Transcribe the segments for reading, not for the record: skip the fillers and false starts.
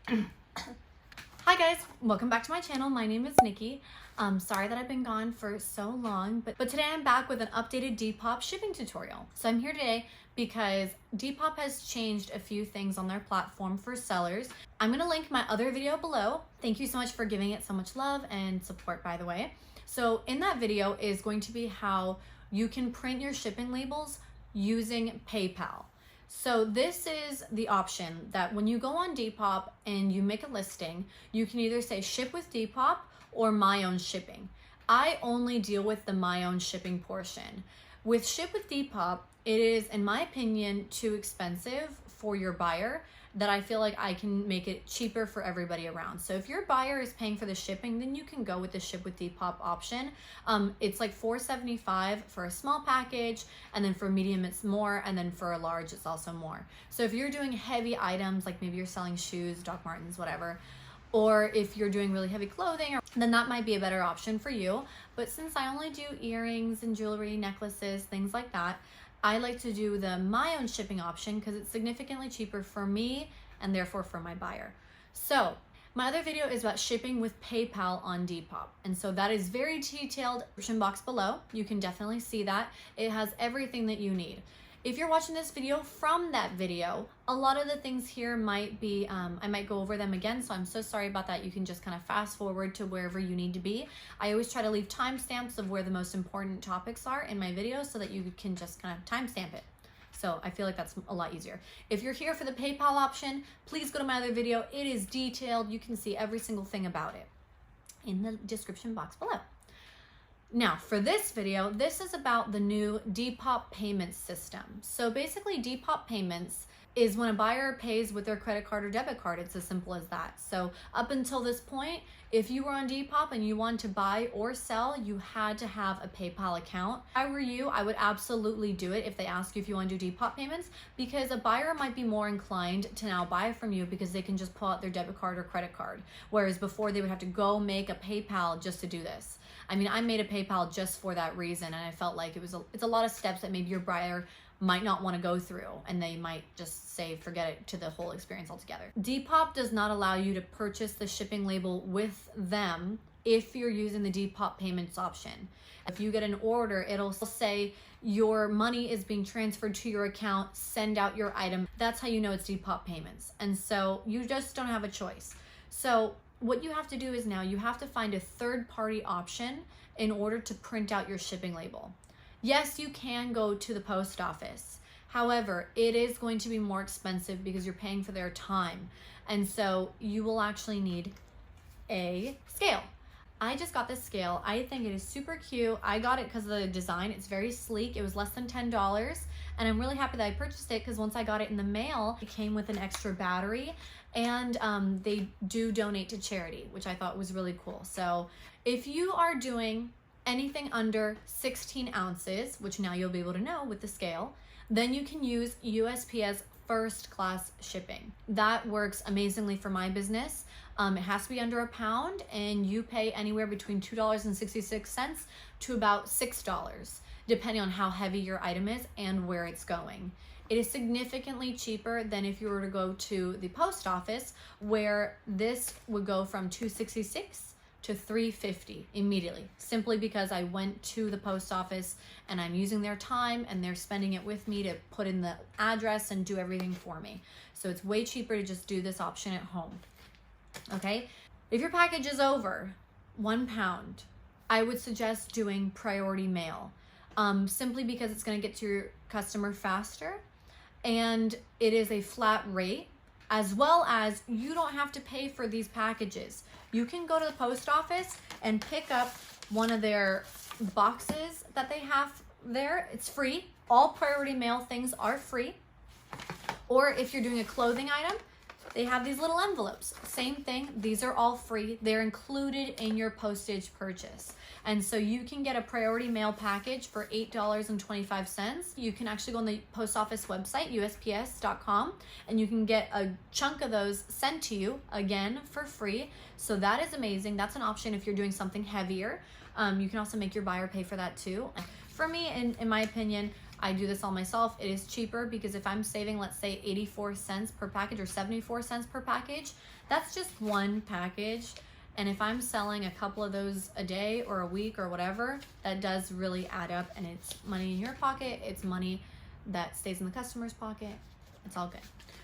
Hi guys, welcome back to my channel. My name is Nikki. Sorry that I've been gone for so long, but today I'm back with an updated Depop shipping tutorial. So I'm here today because Depop has changed a few things on their platform for sellers. I'm gonna link my other video below. Thank you so much for giving it so much love and support, by the way. So in that video is going to be how you can print your shipping labels using PayPal. So this is the option that when you go on Depop and you make a listing, you can either say ship with Depop or my own shipping. I only deal with the my own shipping portion. With ship with Depop, it is, in my opinion, too expensive for your buyer that I feel like I can make it cheaper for everybody around. So if your buyer is paying for the shipping, then you can go with the ship with Depop option. It's like $4.75 for a small package, and then for medium it's more, and then for a large it's also more. So if you're doing heavy items, like maybe you're selling shoes, Doc Martens, whatever, or if you're doing really heavy clothing, then that might be a better option for you. But since I only do earrings and jewelry, necklaces, things like that, I like to do the my own shipping option because it's significantly cheaper for me and therefore for my buyer. So my other video is about shipping with PayPal on Depop. And so that is very detailed. Description box below. You can definitely see that. It has everything that you need. If you're watching this video from that video, a lot of the things here might be, I might go over them again, so I'm so sorry about that. You can just kind of fast forward to wherever you need to be. I always try to leave timestamps of where the most important topics are in my videos so that you can just kind of timestamp it. So I feel like that's a lot easier. If you're here for the PayPal option, please go to my other video. It is detailed. You can see every single thing about it in the description box below. Now, for this video, this is about the new Depop Payments system. So basically, Depop Payments is when a buyer pays with their credit card or debit card. It's as simple as that. So up until this point, if you were on Depop and you wanted to buy or sell, you had to have a PayPal account. If I were you, I would absolutely do it if they ask you if you want to do Depop Payments, because a buyer might be more inclined to now buy from you because they can just pull out their debit card or credit card. Whereas before they would have to go make a PayPal just to do this. I mean, I made a PayPal just for that reason, and I felt like it's a lot of steps that maybe your buyer might not want to go through, and they might just say forget it to the whole experience altogether. Depop does not allow you to purchase the shipping label with them if you're using the Depop Payments option. If you get an order, it'll say your money is being transferred to your account, send out your item. That's how you know it's Depop Payments. And so you just don't have a choice. So what you have to do is now you have to find a third-party option in order to print out your shipping label. Yes, you can go to the post office. However, it is going to be more expensive because you're paying for their time. And so you will actually need a scale. I just got this scale. I think it is super cute. I got it because of the design. It's very sleek. It was less than $10. And I'm really happy that I purchased it because once I got it in the mail, it came with an extra battery, and they do donate to charity, which I thought was really cool. So if you are doing anything under 16 ounces, which now you'll be able to know with the scale, then you can use USPS first class shipping. That works amazingly for my business. It has to be under £1, and you pay anywhere between $2.66 to about $6, depending on how heavy your item is and where it's going. It is significantly cheaper than if you were to go to the post office, where this would go from $2.66 to $3.50 immediately, simply because I went to the post office and I'm using their time and they're spending it with me to put in the address and do everything for me. So it's way cheaper to just do this option at home. Okay, if your package is over £1, I would suggest doing priority mail, simply because it's going to get to your customer faster, and it is a flat rate, as well as you don't have to pay for these packages. You can go to the post office and pick up one of their boxes that they have there. It's free. All priority mail things are free. Or if you're doing a clothing item, they have these little envelopes. Same thing. These are all free. They're included in your postage purchase. And so you can get a priority mail package for $8.25. You can actually go on the post office website, USPS.com, and you can get a chunk of those sent to you, again, for free. So that is amazing. That's an option if you're doing something heavier. You can also make your buyer pay for that too. For me, in my opinion, I do this all myself. It is cheaper because if I'm saving, let's say 84 cents per package or 74 cents per package, that's just one package. And if I'm selling a couple of those a day or a week or whatever, that does really add up, and it's money in your pocket. It's money that stays in the customer's pocket. It's all good.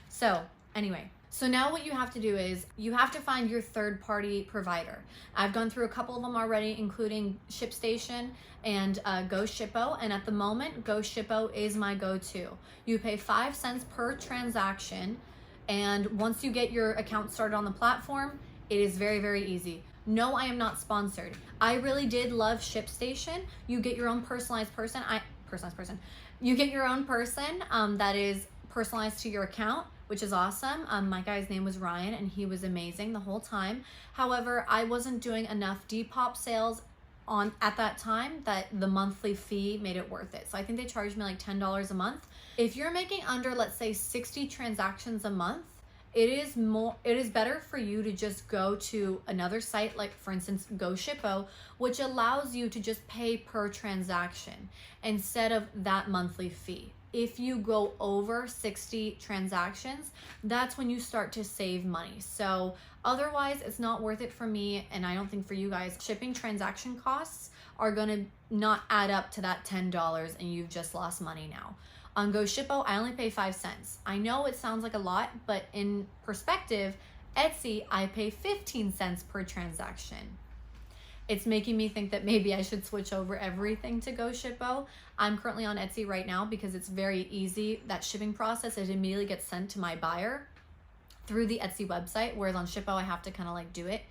So anyway, so now what you have to do is you have to find your third party provider. I've gone through a couple of them already, including ShipStation and GoShippo. And at the moment, GoShippo is my go-to. You pay 5 cents per transaction. And once you get your account started on the platform, it is very, very easy. No, I am not sponsored. I really did love ShipStation. You get your own personalized person. You get your own person that is personalized to your account, which is awesome. My guy's name was Ryan, and he was amazing the whole time. However, I wasn't doing enough Depop sales at that time that the monthly fee made it worth it. So I think they charged me like $10 a month. If you're making under, let's say, 60 transactions a month, it is better for you to just go to another site, like for instance GoShippo, which allows you to just pay per transaction instead of that monthly fee. If you go over 60 transactions, that's when you start to save money. So otherwise it's not worth it for me, and I don't think for you guys. Shipping transaction costs are gonna not add up to that $10 and you've just lost money now. On GoShippo, I only pay 5 cents. I know it sounds like a lot, but in perspective, Etsy, I pay 15 cents per transaction. It's making me think that maybe I should switch over everything to GoShippo. I'm currently on Etsy right now because it's very easy. That shipping process, it immediately gets sent to my buyer through the Etsy website, whereas on Shippo, I have to kind of like do it.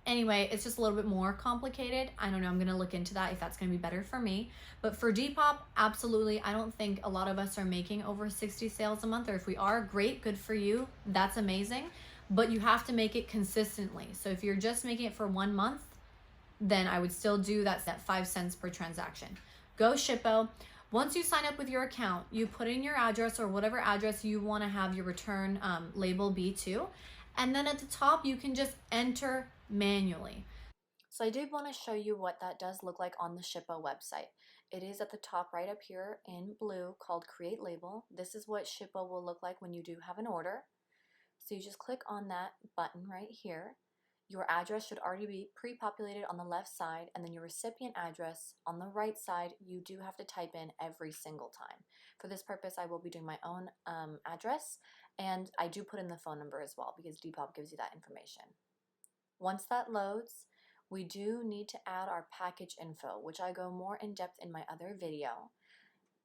Anyway, it's just a little bit more complicated. I don't know, I'm gonna look into that if that's gonna be better for me. But for Depop, absolutely, I don't think a lot of us are making over 60 sales a month, or if we are, great, good for you, that's amazing. But you have to make it consistently. So if you're just making it for 1 month, then I would still do that 5 cents per transaction. GoShippo, once you sign up with your account, you put in your address or whatever address you wanna have your return label be to. And then at the top, you can just enter manually. So I did want to show you what that does look like on the Shippo website. It is at the top right up here in blue called Create Label. This is what Shippo will look like when you do have an order. So you just click on that button right here. Your address should already be pre-populated on the left side, and then your recipient address on the right side, you do have to type in every single time. For this purpose, I will be doing my own address, and I do put in the phone number as well because Depop gives you that information. Once that loads, we do need to add our package info, which I go more in depth in my other video.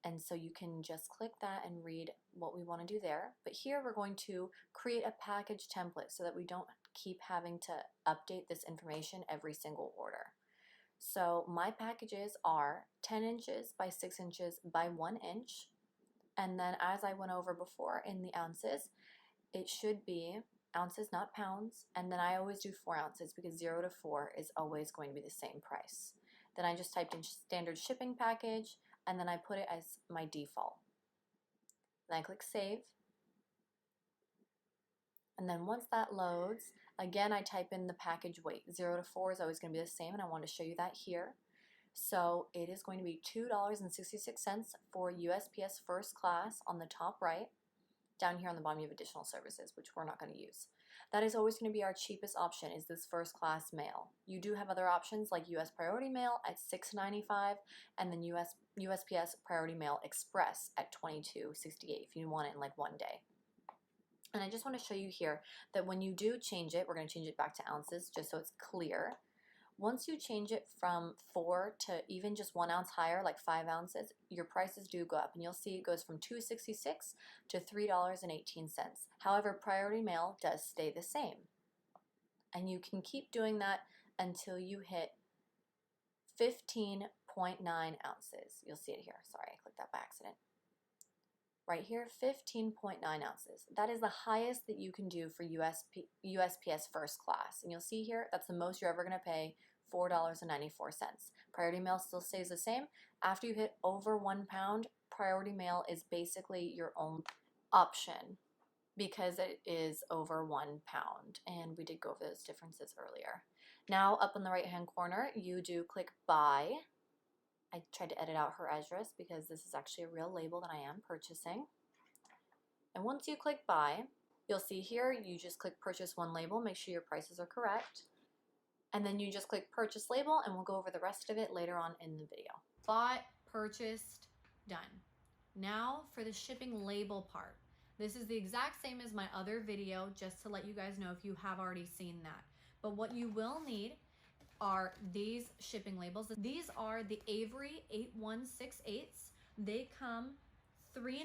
And so you can just click that and read what we want to do there. But here we're going to create a package template so that we don't keep having to update this information every single order. So my packages are 10 inches by 6 inches by 1 inch. And then as I went over before in the ounces, it should be ounces, not pounds, and then I always do 4 ounces because 0 to 4 is always going to be the same price. Then I just typed in standard shipping package, and then I put it as my default. Then I click save, and then once that loads, again I type in the package weight. 0 to 4 is always going to be the same, and I want to show you that here. So it is going to be $2.66 for USPS first class on the top right. Down here on the bottom you have additional services, which we're not going to use. That is always going to be our cheapest option, is this first class mail. You do have other options like US Priority Mail at $6.95 and then USPS Priority Mail Express at $22.68 if you want it in like 1 day. And I just want to show you here that when you do change it, we're going to change it back to ounces just so it's clear. Once you change it from 4 to even just 1 ounce higher, like 5 ounces, your prices do go up, and you'll see it goes from $2.66 to $3.18. However, priority mail does stay the same, and you can keep doing that until you hit 15.9 ounces. You'll see it here. Sorry, I clicked that by accident. Right here, 15.9 ounces. That is the highest that you can do for USPS first class. And you'll see here, that's the most you're ever going to pay, $4.94. Priority mail still stays the same. After you hit over 1 pound, priority mail is basically your own option because it is over 1 pound. And we did go over those differences earlier. Now, up in the right-hand corner, you do click buy. I tried to edit out her address because this is actually a real label that I am purchasing. And once you click buy, you'll see here, you just click purchase one label, make sure your prices are correct. And then you just click purchase label, and we'll go over the rest of it later on in the video. Bought, purchased, done. Now for the shipping label part. This is the exact same as my other video, just to let you guys know if you have already seen that. But what you will need are these shipping labels. These are the Avery 8168s. They come 3.5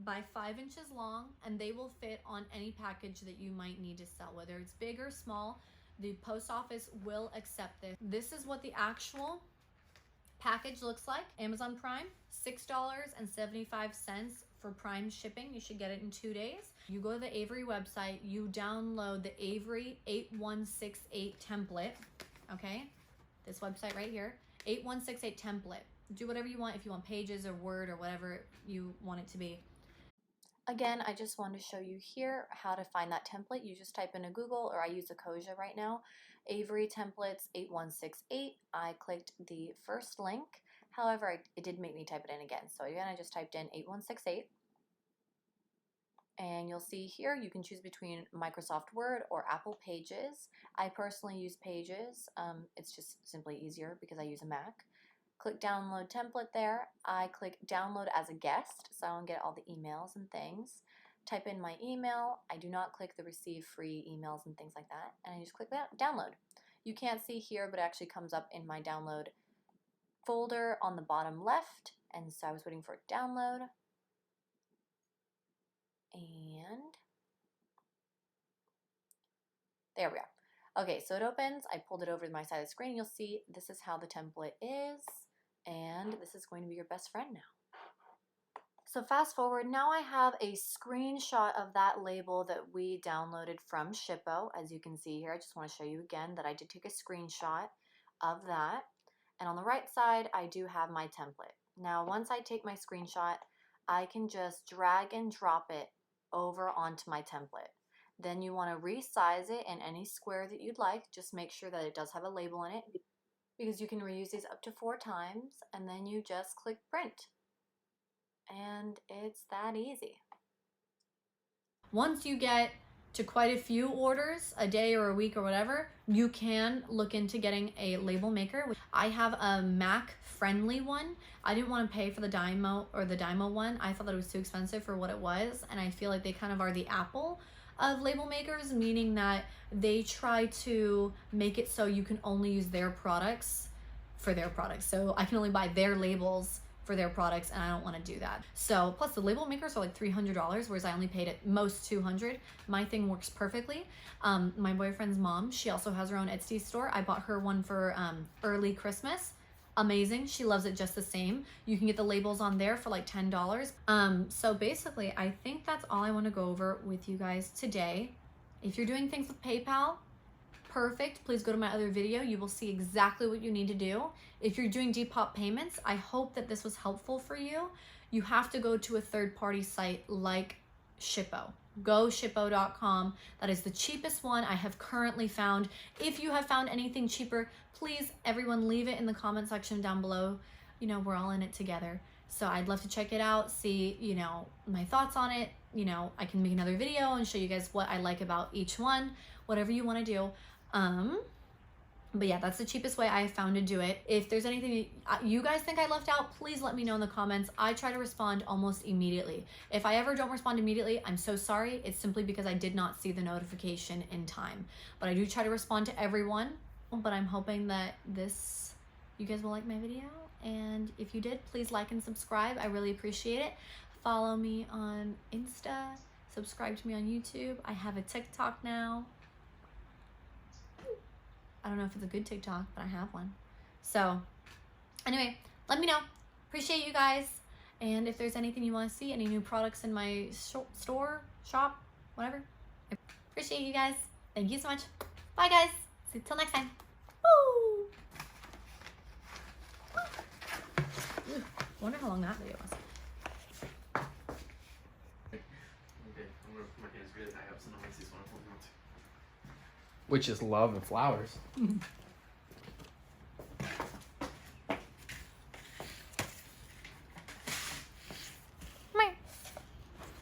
by 5 inches long, and they will fit on any package that you might need to sell, whether it's big or small. The post office will accept this. This is what the actual package looks like. Amazon Prime, $6.75 for Prime shipping. You should get it in 2 days. You go to the Avery website, you download the Avery 8168 template, okay? This website right here, 8168 template. Do whatever you want, if you want pages or Word or whatever you want it to be. Again, I just wanted to show you here how to find that template. You just type into Google, or I use Ecosia right now, Avery templates 8168. I clicked the first link. However, it did make me type it in again. So again, I just typed in 8168. And you'll see here, you can choose between Microsoft Word or Apple Pages. I personally use Pages. It's just simply easier because I use a Mac. Click download template there. I click download as a guest, so I don't get all the emails and things. Type in my email. I do not click the receive free emails and things like that. And I just click that, download. You can't see here, but it actually comes up in my download folder on the bottom left. And so I was waiting for it to download. And there we are. Okay, so it opens. I pulled it over to my side of the screen. You'll see this is how the template is. And this is going to be your best friend now. So fast forward, now I have a screenshot of that label that we downloaded from Shippo. As you can see here, I just want to show you again that I did take a screenshot of that. And on the right side, I do have my template. Now, once I take my screenshot, I can just drag and drop it over onto my template. Then you want to resize it in any square that you'd like. Just make sure that it does have a label in it, because you can reuse these up to 4 times, and then you just click print. And it's that easy. Once you get to quite a few orders a day or a week or whatever, you can look into getting a label maker. I have a Mac friendly one. I didn't want to pay for the Dymo one. I thought that it was too expensive for what it was, and I feel like they kind of are the Apple of label makers, meaning that they try to make it so you can only use their products for their products. So I can only buy their labels for their products, and I don't want to do that. So plus the label makers are like $300, whereas I only paid at most $200. My thing works perfectly. My boyfriend's mom, she also has her own Etsy store. I bought her one for early Christmas. Amazing. She loves it just the same. You can get the labels on there for like $10. So basically, I think that's all I want to go over with you guys today. If you're doing things with PayPal, perfect. Please go to my other video. You will see exactly what you need to do. If you're doing Depop payments, I hope that this was helpful for you. You have to go to a third-party site like Shippo. GoShippo.com. That is the cheapest one I have currently found. If you have found anything cheaper, please, everyone, leave it in the comment section down below. You know, we're all in it together. So I'd love to check it out, see, you know, my thoughts on it. You know, I can make another video and show you guys what I like about each one, whatever you want to do. But yeah, that's the cheapest way I have found to do it. If there's anything you guys think I left out, please let me know in the comments. I try to respond almost immediately. If I ever don't respond immediately, I'm so sorry. It's simply because I did not see the notification in time. But I do try to respond to everyone. But I'm hoping that you guys will like my video. And if you did, please like and subscribe. I really appreciate it. Follow me on Insta. Subscribe to me on YouTube. I have a TikTok now. I don't know if it's a good TikTok, but I have one. So anyway, let me know. Appreciate you guys. And if there's anything you want to see, any new products in my store, shop, whatever. I appreciate you guys. Thank you so much. Bye guys. See you till next time. Woo! I wonder how long that video was. Okay, I'm gonna put my hands good. I have some of my one. Which is love and flowers.